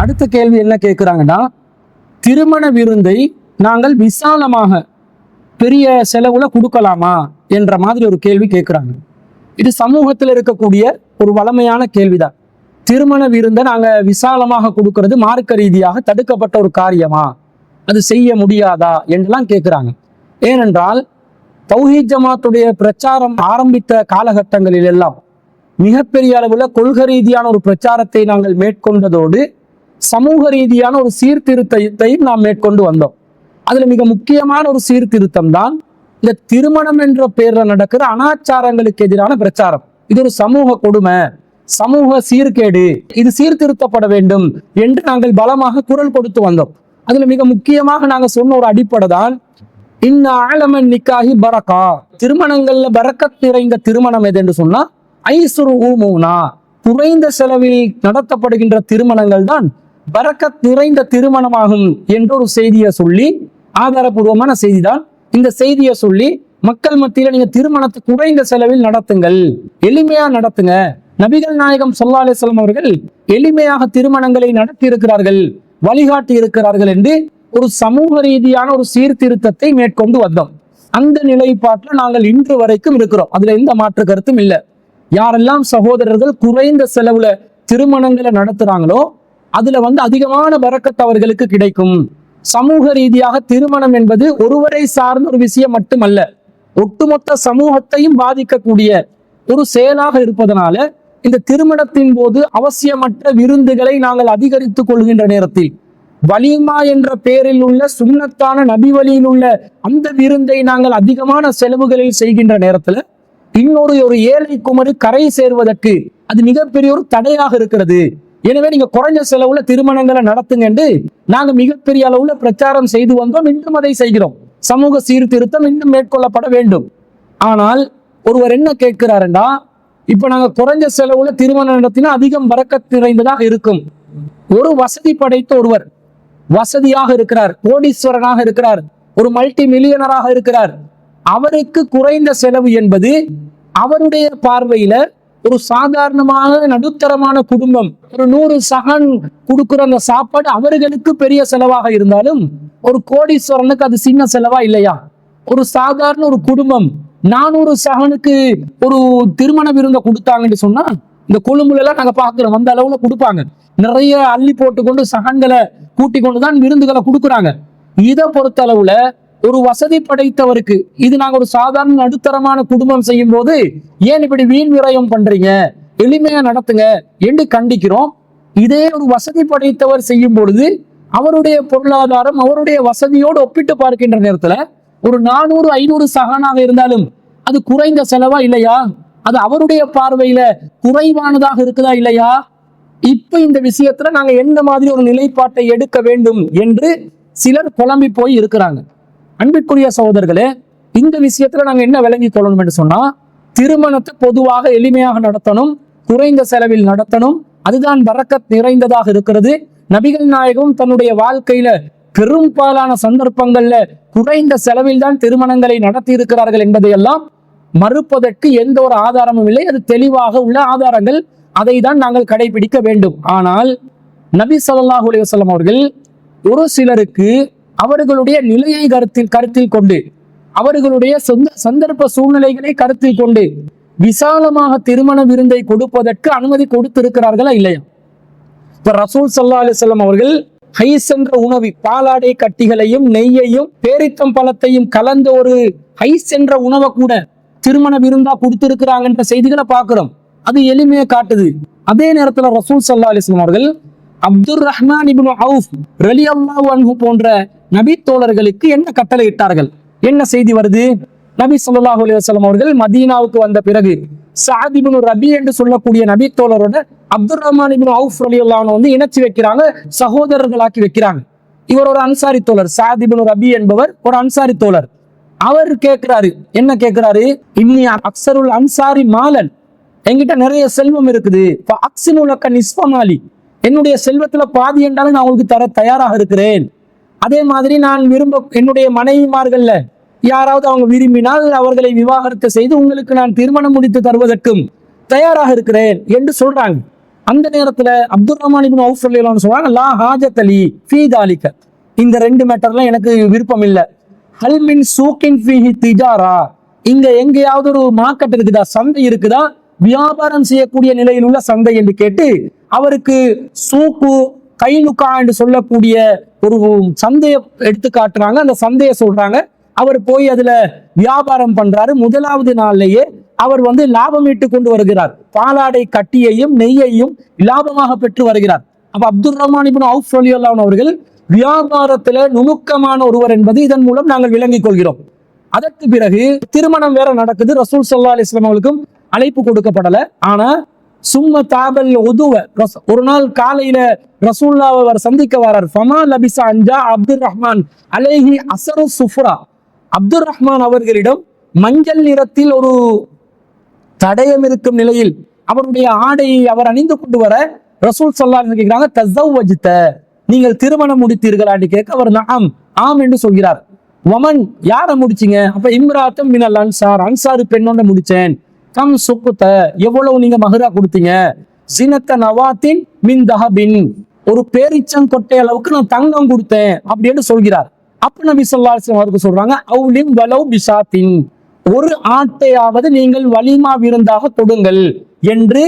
அடுத்த கேள்வி என்ன கேட்குறாங்கன்னா, திருமண விருந்தை நாங்கள் விசாலமாக பெரிய செலவுல கொடுக்கலாமா என்ற மாதிரி ஒரு கேள்வி கேட்குறாங்க. இது சமூகத்தில் இருக்கக்கூடிய ஒரு வளமையான கேள்விதான். திருமண விருந்தை நாங்க விசாலமாக கொடுக்கறது மார்க்க ரீதியாக தடுக்கப்பட்ட ஒரு காரியமா, அது செய்ய முடியாதா என்றெல்லாம் கேட்குறாங்க. ஏனென்றால் தௌஹீத் ஜமாத்துடைய பிரச்சாரம் ஆரம்பித்த காலகட்டங்களில் எல்லாம் மிகப்பெரிய அளவுல கொள்கை ரீதியான ஒரு பிரச்சாரத்தை நாங்கள் மேற்கொண்டதோடு சமூக ரீதியான ஒரு சீர்திருத்தத்தையும் நாம் மேற்கொண்டு வந்தோம். அதுல மிக முக்கியமான ஒரு சீர்திருத்தம் தான் இந்த திருமணம் என்ற பெயர்ல நடக்கிற அனாச்சாரங்களுக்கு எதிரான பிரச்சாரம். இது ஒரு சமூக கொடுமை, சமூக சீர்கேடு, இது சீர்திருத்தப்பட வேண்டும் என்று நாங்கள் பலமாக குரல் கொடுத்து வந்தோம். அதுல மிக முக்கியமாக நாங்க சொன்ன ஒரு அடிப்படை தான் இன்ன ஆலமன் நிக்காஹி பரக்கா, திருமணங்கள்ல பரக்கத் நிறைந்த திருமணம் எது என்று சொன்னா ஐசுரு ஊமுனா, குறைந்த செலவில் நடத்தப்படுகின்ற திருமணங்கள் தான் பரக்கத் நிறைந்த திருமணமாகும் என்ற ஒரு செய்தியை சொல்லி, ஆதாரபூர்வமான செய்தி தான் இந்த செய்தியை சொல்லி மக்கள் மத்தியில நீங்க திருமணத்தை குறைந்த செலவில் நடத்துங்கள், எளிமையா நடத்துங்க. நபிகள் நாயகம் ஸல்லல்லாஹு அலைஹி வஸல்லம் அவர்கள் எளிமையாக திருமணங்களை நடத்தி இருக்கிறார்கள், வழிகாட்டி இருக்கிறார்கள் என்று ஒரு சமூக ரீதியான ஒரு சீர்திருத்தத்தை மேற்கொண்டு வந்தோம். அந்த நிலைப்பாட்டில் நாங்கள் இன்று வரைக்கும் இருக்கிறோம். அதுல எந்த மாற்று கருத்தும் இல்லை. யாரெல்லாம் சகோதரர்கள் குறைந்த செலவுல திருமணங்களை நடத்துறாங்களோ அதுல அதிகமான பரக்கத் அவர்களுக்கு கிடைக்கும். சமூக ரீதியாக திருமணம் என்பது ஒருவரை சார்ந்த ஒரு விஷயம் மட்டுமல்ல, ஒட்டுமொத்த சமூகத்தையும் பாதிக்கக்கூடிய ஒரு செயலாக இருப்பதனால இந்த திருமணத்தின் போது அவசியமற்ற விருந்துகளை நாங்கள் அதிகரித்துக் கொள்கின்ற நேரத்தில் வலிமா என்ற பெயரில் உள்ள சுன்னத்தான நபி வழியில் உள்ள அந்த விருந்தை நாங்கள் அதிகமான செலவுகளில் செய்கின்ற நேரத்துல இன்னொரு ஏழை குமரி கரை சேர்வதற்கு அது மிகப்பெரிய ஒரு தடையாக இருக்கிறது. எனவே நீங்க குறைஞ்ச செலவுல திருமணங்களை நடத்துங்க என்று நாங்க மிகப்பெரிய அளவுல பிரச்சாரம் செய்து வந்தோம். இன்னும் அதை செய்கிறோம். சமூக சீர்திருத்தம் இன்னும் மேற்கொள்ளப்பட வேண்டும். ஆனால் ஒருவர் என்ன கேட்கிறாருண்டா, இப்ப நாங்க குறைஞ்ச செலவுல திருமணம் நடத்தினா அதிகம் பரக்கத் நிறைந்ததாக இருக்கும். ஒரு வசதி படைத்த ஒருவர் வசதியாக இருக்கிறார், கோடீஸ்வரனாக இருக்கிறார், ஒரு மல்டி மில்லியனராக இருக்கிறார். அவருக்கு குறைந்த செலவு என்பது அவருடைய பார்வையில ஒரு சாதாரணமான நடுத்தரமான குடும்பம் ஒரு 100 சகன் கொடுக்கிற அந்த சாப்பாடு அவர்களுக்கு பெரிய செலவாக இருந்தாலும் ஒரு கோடீஸ்வரனுக்கு அது சின்ன செலவா இல்லையா? ஒரு சாதாரண ஒரு குடும்பம் 400 சகனுக்கு ஒரு திருமண விருந்தை கொடுத்தாங்கன்னு சொன்னா இந்த கொழும்புல எல்லாம் நாங்க பாக்குறோம், அந்த அளவுல கொடுப்பாங்க. நிறைய அள்ளி போட்டுக்கொண்டு சகன்களை கூட்டி கொண்டுதான் விருந்துகளை கொடுக்குறாங்க. இதை பொறுத்த அளவுல ஒரு வசதி படைத்தவருக்கு இது நாங்க ஒரு சாதாரண நடுத்தரமான குடும்பம் செய்யும் போது ஏன் இப்படி வீண் விரயம் பண்றீங்க, எளிமையா நடத்துங்க என்று கண்டிக்கிறோம். இதே ஒரு வசதி படைத்தவர் செய்யும் பொழுது அவருடைய பொருளாதாரம் அவருடைய வசதியோடு ஒப்பிட்டு பார்க்கின்ற நேரத்துல ஒரு 400-500 சகனாக இருந்தாலும் அது குறைந்த செலவா இல்லையா? அது அவருடைய பார்வையில குறைவானதாக இருக்குதா இல்லையா? இப்ப இந்த விஷயத்துல நாங்க எந்த மாதிரி ஒரு நிலைப்பாட்டை எடுக்க வேண்டும் என்று சிலர் புலம்பி போய் இருக்கிறாங்க. அன்பிற்குரிய சகோதரர்களே, இந்த விஷயத்துல நாங்க என்ன விளங்கி கொள்ளணும் என்று சொன்னா, திருமணத்தை பொதுவாக எளிமையாக நடத்தணும், குறைந்த செலவில் நடத்தணும், அதுதான் பரக்கத் நிறைந்ததாக இருக்கிறது. நபிகள் நாயகம் தன்னுடைய வாழ்க்கையில பெரும்பாலான சந்தர்ப்பங்கள்ல குறைந்த செலவில் தான் திருமணங்களை நடத்தி இருக்கிறார்கள் என்பதையெல்லாம் மறுப்பதற்கு எந்த ஒரு ஆதாரமும் இல்லை. அது தெளிவாக உள்ள ஆதாரங்கள், அதை தான் நாங்கள் கடைபிடிக்க வேண்டும். ஆனால் நபி ஸல்லல்லாஹு அலைஹி வஸல்லம் அவர்கள் ஒரு சிலருக்கு அவர்களுடைய நிலையை கருத்தில் கொண்டு அவர்களுடைய சொந்த சந்தர்ப்ப சூழ்நிலைகளை கருத்தில் கொண்டு விசாலமாக திருமண விருந்தை கொடுப்பதற்கு அனுமதி கொடுத்திருக்கிறார்களா இல்லையா? இப்ப ரசூல் ஸல்லல்லாஹு அலைஹி வஸல்லம் அவர்கள் ஹைஸ் என்ற உணவு பாலாடை கட்டிகளையும் நெய்யையும் பேரித்தம் பழத்தையும் கலந்த ஒரு ஹைஸ் என்ற உணவை கூட திருமண விருந்தா கொடுத்திருக்கிறாங்கன்ற செய்திகளை பார்க்கிறோம். அது எளிமையை காட்டுது. அதே நேரத்துல ரசூல் ஸல்லல்லாஹு அலைஹி வஸல்லம் அவர்கள் அப்துர் ரஹ்மான் இப்னு அவுஃப் ரலியல்லாஹு அன்ஹு போன்ற நபி தோழர்களுக்கு என்ன கட்டளை இட்டார்கள்? என்ன செய்தி வருது? நபி ஸல்லல்லாஹு அலைஹி வஸல்லம் அவர்கள் மதீனாவுக்கு வந்த பிறகு சஅத் இப்னு ரபி என்று சொல்லக்கூடிய நபி தோழரோட அப்துர் ரஹ்மான் இப்னு அவுஃப் ரலியல்லாஹு அன்ஹு இணைச்சி வைக்கிறாங்க, சகோதரர்களாக்கி வைக்கிறாங்க. இவர் ஒரு அன்சாரி தோழர், சஅத் இப்னு ரபி என்பவர் ஒரு அன்சாரி தோழர். அவர் கேட்கிறாரு, என்ன கேட்கிறாரு? இன்னி அக்ஸருல் அன்சாரி மாலன், என்கிட்ட நிறைய செல்வம் இருக்குது, அக்ஸினுலக்க நிஸ்பமாலி, என்னுடைய செல்வத்துல பாதி என்றாலும் நான் உங்களுக்கு தர தயாராக இருக்கிறேன். அதே மாதிரி நான் என்னுடைய மனைவிமார்கள்ல யாராவது அவங்க விரும்பினால் அவர்களை விவாகரத்து செய்து உங்களுக்கு நான் திருமணம் முடித்து தருவதற்கும் தயாராக இருக்கிறேன் என்று சொல்றாங்க. அந்த நேரத்துல அப்துல் ரஹ்மான் இப்னு அவுஃப் ரலியல்லாஹு அன்ஹு சொல்றாங்க, லா ஹாஜத் லி ஃபீ தாலிக, இந்த ரெண்டு மேட்டர்ல எனக்கு விருப்பம் இல்லை. ஹல் மின் சூக்கின் ஃபீஹி திஜாரா, இங்க எங்கேயாவது ஒரு மார்க்கெட் இருக்குதா, சந்தை இருக்குதா, வியாபாரம் செய்யக்கூடிய நிலையில் உள்ள சந்தை என்று கேட்டு அவருக்கு சூக்கு கைலுக்கா என்று சொல்லக்கூடிய ஒரு சந்தையை எடுத்து காட்டுறாங்க. அந்த சந்தையை சொல்றாங்க. அவர் போய் அதுல வியாபாரம் பண்றாரு. முதலாவது நாள்லயே அவர் லாபம் ஈட்டு கொண்டு வருகிறார். பாலாடை கட்டியையும் நெய்யையும் லாபமாக பெற்று வருகிறார். அப்ப அப்துல் ரஹ்மான் இப்னு அவுஃப் ரலியல்லாஹு அன்ஹு அவர்கள் வியாபாரத்துல நுணுக்கமான ஒருவர் என்பது இதன் மூலம் நாங்கள் விளங்கிக் கொள்கிறோம். அதற்கு பிறகு திருமணம் வேற நடக்குது. ரசூல் ஸல்லல்லாஹு அலைஹி வஸல்லம் அவர்களுக்கும் அழைப்பு கொடுக்கப்படல. ஆனா சும்ம தாபல் உதுவ, ஒரு நாள் காலையில ரசூலுல்லாஹ் அவர் சந்திக்க வரார். ஃபமா லபிஸா அன்ஜா அப்துல் ரஹ்மான் அலைஹி அஸரு சுஃப்ரா, அப்துல் ரஹ்மான் அவர்களிடம் மஞ்சள் நிறத்தில் ஒரு தடயம் இருக்கும் நிலையில் அவருடைய ஆடையை அவர் அணிந்து கொண்டு வர ரசூல் ஸல்லல்லாஹு அலைஹி கேட்கிறாங்க, தஸவ்வஜ்த, நீங்கள் திருமணம் முடித்தீர்களான்னு கேட்க அவர் நஅம், ஆம் என்று சொல்கிறார். வமன், யாரை முடிச்சீங்க? அப்ப இம்ராத்தம் மினல் அன்சார், அன்சாரு பெண்ணோட முடிச்சேன். கம் சுக்குத்த, எவ்வளவு நீங்க மஹரா கொடுத்தீங்க? ஜினத்த நவாத்தின் மின் தஹபின், ஒரு பேரிச்சங்கொட்டை அளவுக்கு நான் தங்கம் கொடுத்தேன் அப்படின்னு சொல்கிறார். அப்ப நபி ஸல்லல்லாஹு அலைஹி வஸல்லம் அவர்கள் சொல்றாங்க, அவுலிம் வலவ் பிசாத்தின், ஒரு ஆட்டையாவது நீங்கள் வலிமா விருந்தாக கொடுங்கள் என்று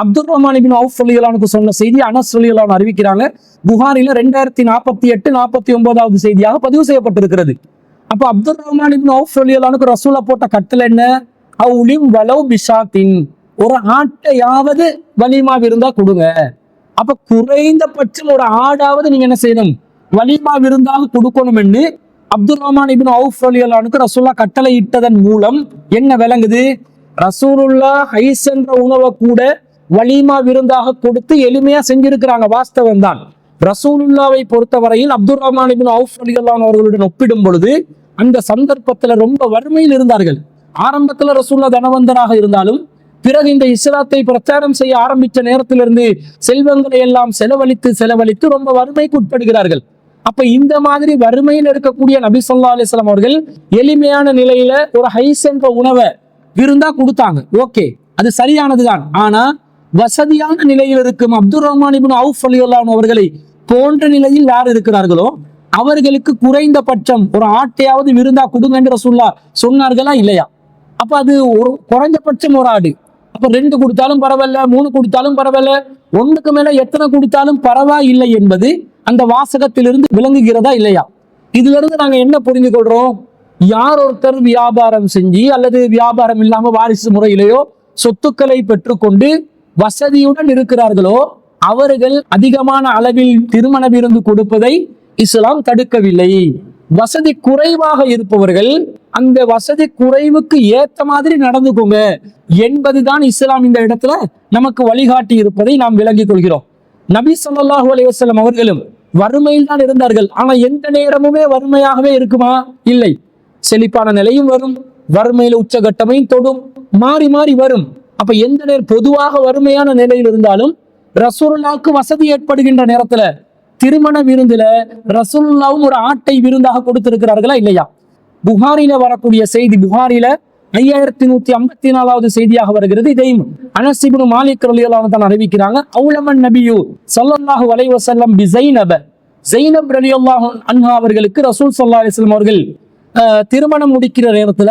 அப்துல் ரஹ்மான் இப்னு அவுஃப் ரலியல்லாஹு அன்ஹு சொன்ன செய்தி அனஸ் ரலியல்லாஹு அன்ஹு அறிவிக்கிறாங்க. புகாரில 2048 49வது செய்தியாக பதிவு செய்யப்பட்டிருக்கிறது. அப்ப அப்துல் ரஹ்மான் இப்னு அவுஃப் ரலியல்லாஹு அன்ஹு ரசூலா போட்ட கட்டளை என்ன? அவுலிம் வலவ் பிசாத்தின், ஒரு ஆட்டையாவது வலிமா விருந்தா கொடுங்க. அப்ப குறைந்தபட்சம் ஒரு ஆடாவது நீங்க என்ன செய்யணும்? வலிமா விருந்தாக கொடுக்கணும் என்று அப்துல் ரஹ்மான் இப்னு அவுஃப் ரலியல்லாஹு அன்ஹு ரசூலுல்லாஹ் கட்டளை இட்டதன் மூலம் என்ன விளங்குது? ரசூலுல்லாஹ் ஹைஸ் என்ற உணவை கூட வலிமா விருந்தாக கொடுத்து எளிமையா செஞ்சிருக்கிறாங்க. வாஸ்தவம் தான். ரசூலுல்லாவை பொறுத்தவரையில் அப்துல் ரஹ்மான் இப்னு அவுஃப் ரலியல்லாஹு அன்ஹு அவர்களுடன் ஒப்பிடும் பொழுது அந்த சந்தர்ப்பத்துல ரொம்ப வறுமையில் இருந்தார்கள். ஆரம்பத்துல ரசூலுல்லாஹ் தனவந்தராக இருந்தாலும் பிறகு இந்த இஸ்லாத்தை பிரச்சாரம் செய்ய ஆரம்பிச்ச நேரத்திலிருந்து செல்வங்களை எல்லாம் செலவழித்து ரொம்ப வறுமைக்கு உட்படுகிறார்கள். அப்ப இந்த மாதிரி வறுமையில் இருக்கக்கூடிய நபி ஸல்லல்லாஹு அலைஹி வஸல்லம் அவர்கள் எளிமையான நிலையில ஒரு ஹைஸ் என்ற உணவை விருந்தா கொடுத்தாங்க. ஓகே, அது சரியானதுதான். ஆனா வசதியான நிலையில் இருக்கும் அப்துல் ரஹ்மான் இப்னு அவுஃப் ரலியல்லாஹு அன்ஹு அவர்களை போன்ற நிலையில் யார் இருக்கிறார்களோ அவர்களுக்கு குறைந்தபட்சம் ஒரு ஆட்டையாவது விருந்தா கொடுங்க என்று ரசூலுல்லாஹ் சொன்னார்களா இல்லையா? அப்ப அது ஒரு குறைஞ்சபட்சம் ஒரு ஆடு. அப்ப 2 கொடுத்தாலும் பரவாயில்ல, 3 கொடுத்தாலும் பரவாயில்ல, 1க்கு மேல எத்தனை கொடுத்தாலும் பரவாயில்லை என்பது அந்த வாசகத்திலிருந்து விளங்குகிறதா இல்லையா? இதுல இருந்து நாங்க என்ன புரிந்து கொள்றோம்? யார் ஒருத்தர் வியாபாரம் செஞ்சு அல்லது வியாபாரம் இல்லாம வாரிசு முறையிலேயோ சொத்துக்களை பெற்றுக்கொண்டு வசதியுடன் இருக்கிறார்களோ அவர்கள் அதிகமான அளவில் திருமண விருந்து கொடுப்பதை இஸ்லாம் தடுக்கவில்லை. வசதி குறைவாக இருப்பவர்கள் அந்த வசதி குறைவுக்கு ஏத்த மாதிரி நடந்துக்கோங்க என்பதுதான் இஸ்லாம் இந்த இடத்துல நமக்கு வழிகாட்டி இருப்பதை நாம் விளங்கிக் கொள்கிறோம். நபி ஸல்லல்லாஹு அலைஹி வஸல்லம் அவர்களும் வறுமையில் தான் இருந்தார்கள். ஆனா எந்த நேரமுமே வறுமையாகவே இருக்குமா? இல்லை. செழிப்பான நிலையும் வரும், வறுமையில உச்சகட்டமையும் தொடும், மாறி மாறி வரும். அப்ப எந்த நேரம் பொதுவாக வறுமையான நிலையில் இருந்தாலும் ரசூலுல்லாஹ்வுக்கு வசதி ஏற்படுகின்ற நேரத்துல திருமண விருந்துல ரசூலுல்லாஹ்வும் ஒரு ஆட்டை விருந்தாக கொடுத்திருக்கிறார்களா இல்லையா? புகாரில வரக்கூடிய செய்தி, புகாரில 5154வது செய்தியாக வருகிறது. இதையும் அனஸ் இப்னு மாலிக் ரலியல்லாஹு அன்ஹு தான் அறிவிக்கிறாங்க. அவுலமன் நபியு ஸல்லல்லாஹு அலைஹி வஸல்லம் பி ஸைனப் ரலியல்லாஹு அன்ஹா அவர்களுக்கு ரசூல் ஸல்லல்லாஹு அலைஹி வஸல்லம் அவர்கள் திருமணம் முடிக்கிற நேரத்துல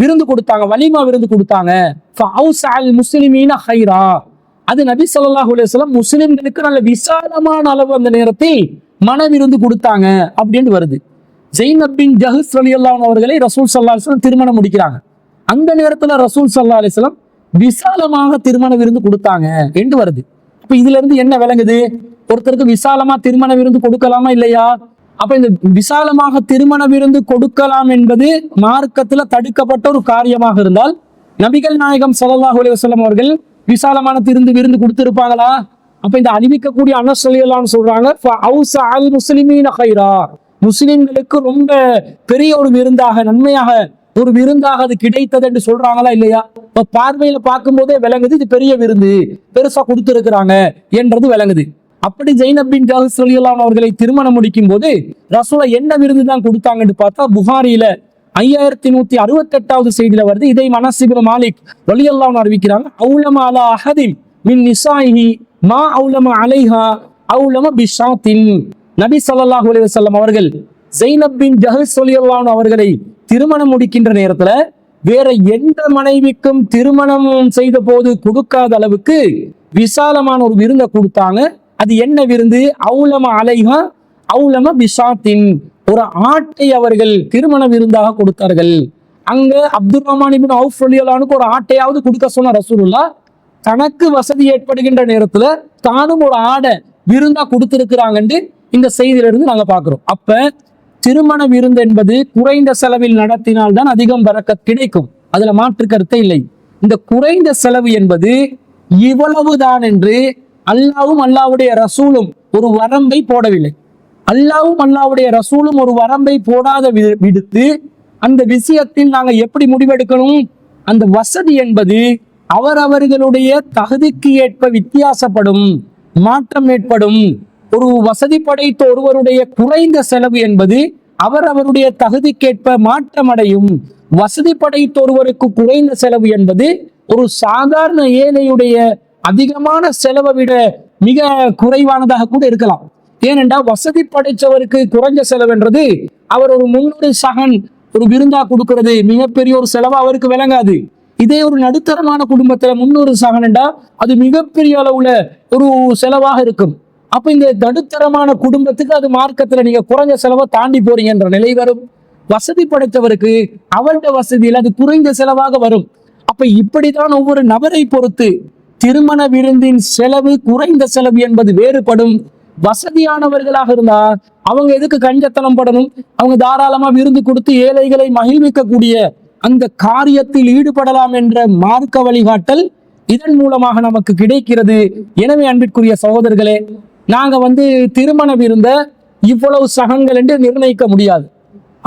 விருந்து கொடுத்தாங்க, வலிமா விருந்து கொடுத்தாங்க. ஃபஅவுஸஅல் முஸ்லிமீன கைரா, அது நபி ஸல்லல்லாஹு அலைஹி வஸல்லம் முஸ்லிம்களுக்கு நல்ல விசாலமான அளவு அந்த நேரத்தில் மன விருந்து கொடுத்தாங்க அப்படின்னு வருது. ஜைனப் பின் ஜஹஸ் ரலியல்லாஹு அன்ஹு அவர்களை ரசூல் ஸல்லல்லாஹு அலைஹி வஸல்லம் திருமணம் முடிக்கிறாங்க. அந்த நேரத்துல ரசூல் ஸல்லல்லாஹு அலைஹி வஸல்லம் விசாலமாக திருமண விருந்து கொடுத்தாங்க என்று வருது. அப்ப இதுல இருந்து என்ன விளங்குது? ஒருத்தருக்கு விசாலமா திருமண விருந்து கொடுக்கலாமா இல்லையா? அப்ப இந்த விசாலமாக திருமண விருந்து கொடுக்கலாம் என்பது மார்க்கத்துல தடுக்கப்பட்ட ஒரு காரியமாக இருந்தால் நபிகள் நாயகம் ஸல்லல்லாஹு அலைஹி வஸல்லம் அவர்கள் விசாலமான விருந்து கொடுத்திருப்பாங்களா? அப்ப இந்த அறிவிக்கக்கூடிய அனஸ் ரலியல்லாஹு அன்ஹு சொல்றாங்க, ஃபஅவுஸஅல் முஸ்லிமீன கைரா, முஸ்லிம்களுக்கு ரொம்ப பெரிய ஒரு விருந்தாக, நன்மையாக ஒரு விருந்தாக அது கிடைத்தது என்று சொல்றாங்களா இல்லையா? இப்ப பார்வையில பார்க்கும் போதே விளங்குது இது பெரிய விருந்து, பெருசா கொடுத்திருக்கிறாங்க என்றது விளங்குது. அப்படி ஜைனப் பின் ஜஹஸ் ரலியல்லாஹு அன்ஹு அவர்களை திருமணம் முடிக்கும் போது ரசூலா என்ன விருந்து தான் கொடுத்தாங்கன்னு பார்த்தா புகாரில 5168வது செய்தியில வருது. இதை அனஸ் இப்னு மாலிக் ரலியல்லாஹு அன்ஹு அறிவிக்கிறாங்க. அவுலமா அலா அஹதின் மின் நிசாஹி மா அவுலம அலைஹா அவுலம பிஷாத்தின். நபி ஸல்லல்லாஹு அலைஹி வஸல்லம் அவர்கள் ஸைனப் பின் ஜஹஷ் ரலியல்லாஹு அன்ஹா அவர்களை திருமணம் முடிக்கின்ற நேரத்துல வேற எந்த மனைவிக்கும் திருமணம் செய்த போது கொடுக்காத அளவுக்கு விசாலமான ஒரு விருந்தை கொடுத்தாங்க. அது என்ன விருந்து? அவுலம அலைஹா அவுலம பிஷாத்தின், ஒரு ஆட்டை அவர்கள் திருமண விருந்தாக கொடுத்தார்கள். அங்க அப்துல் ரஹ்மான் இப்னு அவுஃப் ரலியல்லாஹு அன்ஹுக்கு ஒரு ஆட்டையாவது கொடுக்க சொன்ன ரசூலுல்லாஹ் தனக்கு வசதி ஏற்படுகின்ற நேரத்துல தானும் ஒரு ஆடை விருந்தா கொடுத்திருக்கிறாங்கன்னு இந்த செய்தியிலிருந்து நாங்க பாக்குறோம். அப்ப திருமண விருந்து என்பது குறைந்த செலவில் நடத்தினால்தான் அதிகம் பரக்கத் கிடைக்கும், அதுல மாற்று கருத்தே இல்லை. இந்த குறைந்த செலவு என்பது இவ்வளவுதான் என்று அல்லாவும் அல்லாவுடைய ரசூலும் ஒரு வரம்பை போடவில்லை. அல்லாவும் அல்லாவுடைய ரசூலும் ஒரு வரம்பை போடாத விடுத்து அந்த விஷயத்தில் நாங்க எப்படி முடிவெடுக்கணும்? அந்த வசதி என்பது அவரவர்களுடைய தகுதிக்கு ஏற்ப வித்தியாசப்படும், மாற்றம் ஏற்படும். ஒரு வசதி படைத்த ஒருவருடைய குறைந்த செலவு என்பது அவரவருடைய தகுதிக்கேற்ப மாற்றம் அடையும். வசதி படைத்த ஒருவருக்கு குறைந்த செலவு என்பது ஒரு சாதாரண ஏழையுடைய அதிகமான செலவை விட மிக குறைவானதாக கூட இருக்கலாம். ஏனென்றால் வசதி படைத்தவருக்கு குறைஞ்ச செலவுன்றது அவர் ஒரு 300 சகன் ஒரு விருந்தா கொடுக்கிறது மிகப்பெரிய ஒரு செலவா அவருக்கு விளங்காது. இதே ஒரு நடுத்தரமான குடும்பத்துல 300 சகனண்டா அது மிகப்பெரிய அளவுல ஒரு செலவாக இருக்கும். அப்ப இந்த நடுத்தரமான குடும்பத்துக்கு அது மார்க்கத்துல நீங்க குறைஞ்ச செலவை தாண்டி போறீங்க என்ற நிலை வரும். வசதி படைத்தவருக்கு அவருடைய வசதியில் அது குறைந்த செலவாக வரும். அப்ப இப்படித்தான் ஒவ்வொரு நபரை பொறுத்து திருமண விருந்தின் செலவு குறைந்த செலவு என்பது வேறுபடும். வசதியானவர்களாக இருந்தா அவங்க எதுக்கு கஞ்சத்தனம் படணும்? அவங்க தாராளமா விருந்து கொடுத்து ஏழைகளை மகிழ்விக்கக்கூடிய அந்த காரியத்தில் ஈடுபடலாம் என்ற மார்க்க வழிகாட்டல் இதன் மூலமாக நமக்கு கிடைக்கிறது. எனவே அன்பிற்குரிய சகோதரர்களே, நாங்க திருமண விருந்த இவ்வளவு சகங்கள் என்று நிர்ணயிக்க முடியாது.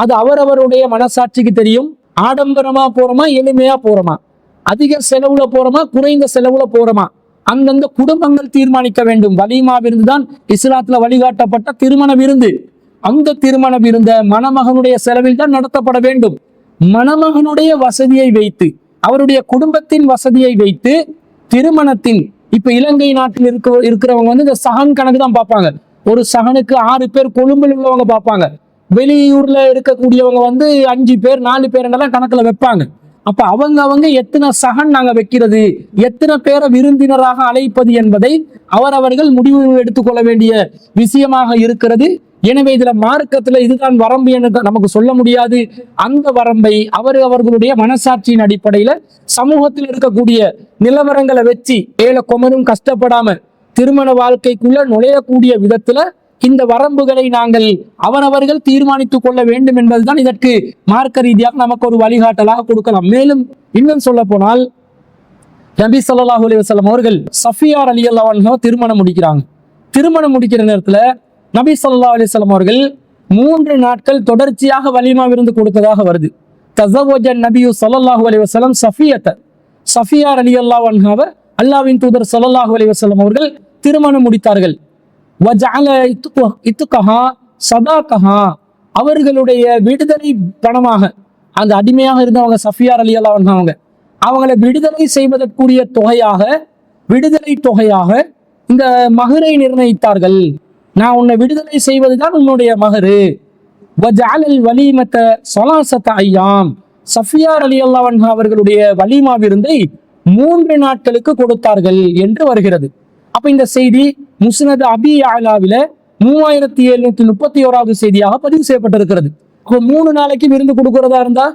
அது அவரவருடைய மனசாட்சிக்கு தெரியும். ஆடம்பரமா போறோமா, எளிமையா போறோமா, அதிக செலவுல போறோமா, குறைந்த செலவுல போறோமா, அந்தந்த குடும்பங்கள் தீர்மானிக்க வேண்டும். வலிமா விருந்து தான் இஸ்லாத்துல வழிகாட்டப்பட்ட திருமண விருந்து. அந்த திருமண விருந்த மணமகனுடைய செலவில் தான் நடத்தப்பட வேண்டும். மணமகனுடைய வசதியை வைத்து, அவருடைய குடும்பத்தின் வசதியை வைத்து திருமணத்தின் இப்ப இலங்கை நாட்டில் இருக்கிறவங்க இந்த சகன் கணக்கு தான் பார்ப்பாங்க. ஒரு சகனுக்கு 6 பேர் கொழும்பில் உள்ளவங்க பார்ப்பாங்க. வெளியூர்ல இருக்கக்கூடியவங்க 5 பேர் 4 பேர் என்னெல்லாம் கணக்குல வைப்பாங்க. அப்ப அவங்க எத்தனை சகன் நாங்க வைக்கிறது, எத்தனை பேரை விருந்தினராக அழைப்பது என்பதை அவரவர்கள் முடிவு எடுத்துக்கொள்ள வேண்டிய விஷயமாக இருக்கிறது. எனவே இதுல மார்க்கத்துல இதுதான் வரம்பு என்று நமக்கு சொல்ல முடியாது. அந்த வரம்பை அவர்களுடைய மனசாட்சியின் அடிப்படையில சமூகத்தில் இருக்கக்கூடிய நிலவரங்களை வச்சு ஏழை கொமரும் கஷ்டப்படாம திருமண வாழ்க்கைக்குள்ள நுழையக்கூடிய விதத்துல இந்த வரம்புகளை நாங்கள் அவரவர்கள் தீர்மானித்துக் கொள்ள வேண்டும் என்பதுதான் இதற்கு மார்க்க ரீதியாக நமக்கு ஒரு வழிகாட்டலாக கொடுக்கலாம். மேலும் இன்னும் சொல்ல போனால் நபி ஸல்லல்லாஹு அலைஹி வஸல்லம் அவர்கள் சஃபியா ரலியல்லாஹு அன்ஹா திருமணம் முடிக்கிறாங்க. திருமணம் முடிக்கிற நேரத்துல நபி ஸல்லல்லாஹு அலைஹி வஸல்லம் அவர்கள் 3 நாட்கள் தொடர்ச்சியாக வலிமா விருந்து கொடுத்ததாக வருது. தஸவஜ நபியு ஸல்லல்லாஹு அலைஹி வஸல்லம் சஃபியா ரலியல்லாஹு அன்ஹாவை அல்லாஹ்வின் தூதர் ஸல்லல்லாஹு அலைஹி வஸல்லம் அவர்கள் திருமணம் முடித்தார்கள். அவர்களுடைய விடுதலை பணமாக, அந்த அடிமையாக இருந்தவங்க சஃபியா ரலியல்லாஹு அன்ஹா அவங்களை விடுதலை செய்வதற்குரிய தொகையாக, விடுதலை தொகையாக இந்த மகரை நிர்ணயித்தார்கள். நான் உன்னை விடுதலை செய்வதுதான் உன்னுடைய மகரு. வலீமத்த ஸலாஸத அய்யாம், சஃபியா ரலியல்லாஹு அன்ஹா அவர்களுடைய வலிமா விருந்தை 3 நாட்களுக்கு கொடுத்தார்கள் என்று வருகிறது. அப்ப இந்த செய்தி முஸ்னத் அபி யஅலாவில 3731வது செய்தியாக பதிவு செய்யப்பட்டிருக்கிறது. அப்போ 3 நாளைக்கு விருந்து கொடுக்கிறதா இருந்தா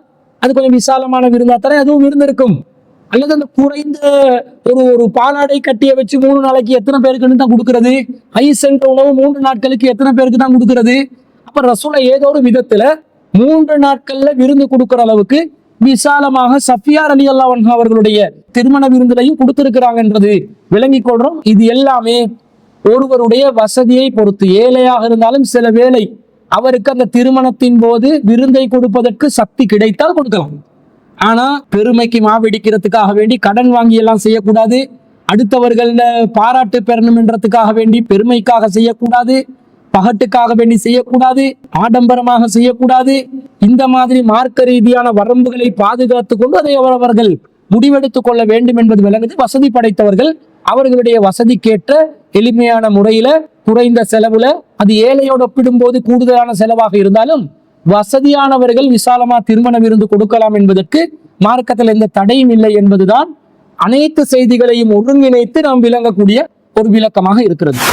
அது கொஞ்சம் விசாலமான விருந்தா தானே அதுவும் விருந்து இருக்கும். அல்லது அந்த குறைந்த ஒரு பாலாடை கட்டிய வச்சு 3 நாளைக்கு எத்தனை பேருக்குன்னு தான் கொடுக்கறது? ஐஸ் என்ற உணவு 3 நாட்களுக்கு எத்தனை பேருக்கு தான் கொடுக்கறது? அப்ப ரசூலை ஏதோ ஒரு விதத்துல 3 நாட்கள்ல விருந்து கொடுக்கிற அளவுக்கு விசாலமாக சஃபியா ரலியல்லாஹு அன்ஹா அவர்களுடைய திருமண விருந்திலையும் கொடுத்திருக்கிறாங்க என்றது விளங்கிக் கொள்றோம். இது எல்லாமே ஒருவருடைய வசதியை பொறுத்து. ஏழையாக இருந்தாலும் சில வேளை அவருக்கு அந்த திருமணத்தின் போது விருந்தை கொடுப்பதற்கு சக்தி கிடைத்தால் கொடுக்கலாம். ஆனா பெருமைக்கு மாவெடிக்கிறதுக்காக வேண்டி கடன் வாங்கி எல்லாம் செய்யக்கூடாது. அடுத்தவர்கள பாராட்டு பெறணும் என்றதுக்காக வேண்டி பெருமைக்காக செய்யக்கூடாது. பகட்டுக்காக வேண்டி செய்யக்கூடாது. ஆடம்பரமாக செய்யக்கூடாது. இந்த மாதிரி மார்க்க ரீதியான வரம்புகளை பாதுகாத்து கொண்டு அதை அவர்கள் முடிவெடுத்துக் கொள்ள வேண்டும் என்பது விளங்குது. வசதி படைத்தவர்கள் அவர்களுடைய வசதிக்கேற்ற எளிமையான முறையில குறைந்த செலவுல, அது ஏழையோடு ஒப்பிடும்போது கூடுதலான செலவாக இருந்தாலும் வசதியானவர்கள் விசாலமா திருமண விருந்து கொடுக்கலாம் என்பதற்கு மார்க்கத்தில் எந்த தடையும் இல்லை என்பதுதான் அனைத்து செய்திகளையும் ஒருங்கிணைத்து நாம் விளங்கக்கூடிய ஒரு விளக்கமாக இருக்கிறது.